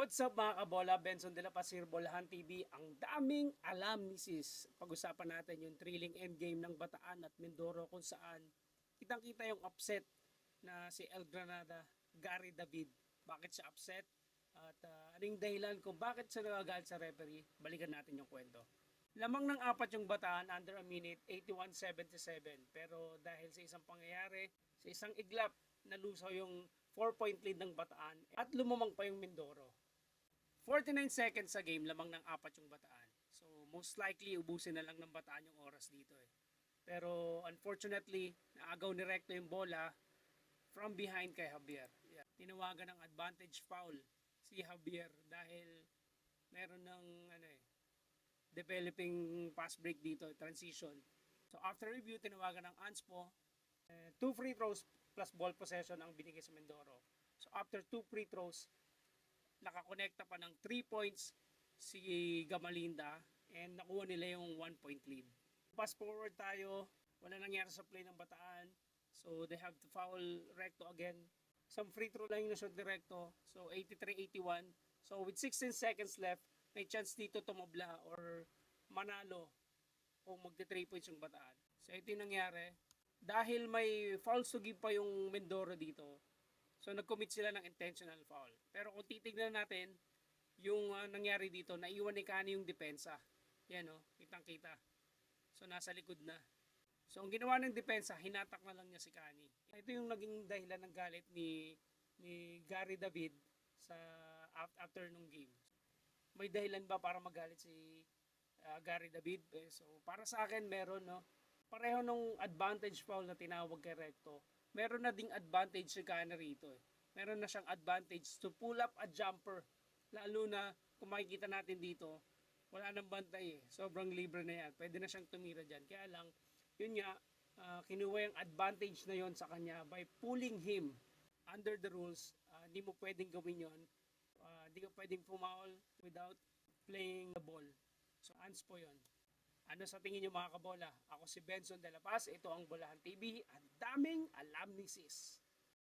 What's up mga kabola? Benson de la Paz here, Bolahan TV. Ang daming alam ni Sis. Pag-usapan natin yung thrilling endgame ng Bataan at Mindoro kung saan kitang-kita yung upset na si El Granada, Gary David. Bakit siya upset? At anong dahilan kung bakit siya nagagalit sa referee? Balikan natin yung kwento. Lamang ng apat yung Bataan under a minute, 81-77. Pero dahil sa isang pangyayari, sa isang iglap, nalusaw yung 4-point lead ng Bataan at lumamang pa yung Mindoro. 49 seconds sa game, lamang ng apat yung Bataan. So most likely, ubusin na lang ng Bataan yung oras dito eh. Pero unfortunately, naagaw ni Recto yung bola from behind kay Javier. Yeah. Tinawagan ng advantage foul si Javier dahil meron ng developing pass break dito, transition. So after review, tinawagan ng ANSPO. 2 free throws plus ball possession ang binigay sa Mindoro. So after 2 free throws, nakakonekta pa ng 3 points si Gamalinda and nakuha nila yung 1-point lead. Fast forward tayo, wala nangyari sa play ng Bataan. So they have to foul Recto again. Some free throw lang yung na-shot ni Recto. So 83-81. So with 16 seconds left, may chance dito tumabla or manalo kung magti 3 points yung Bataan. So ito yung nangyari. Dahil may foul to give pa yung Mindoro dito, so nag-commit sila ng intentional foul. Pero kung titignan natin, yung nangyari dito, naiwan ni Kani yung depensa. Yan o, kitang-kita. So nasa likod na. So ang ginawa ng depensa, hinatak na lang niya si Kani. Ito yung naging dahilan ng galit ni Gary David sa after nung game. May dahilan ba para magalit si Gary David? So para sa akin meron, no. Pareho nung advantage foul na tinawag kay Recto, meron na ding advantage si Kani rito eh. Meron na siyang advantage to pull up a jumper. Lalo na kung makikita natin dito, wala nang bantay eh. Sobrang libre na yan. Pwede na siyang tumira dyan. Kaya lang, yun nga, kinuha yung advantage na yon sa kanya by pulling him under the rules. Hindi mo pwedeng gawin yon. Hindi ka pwedeng pumaul without playing the ball. So, ANSPO yun. Ano sa tingin niyo mga kabola? Ako si Benson de la Paz. Ito ang Bolahan TV. Ang daming alam ni Sis.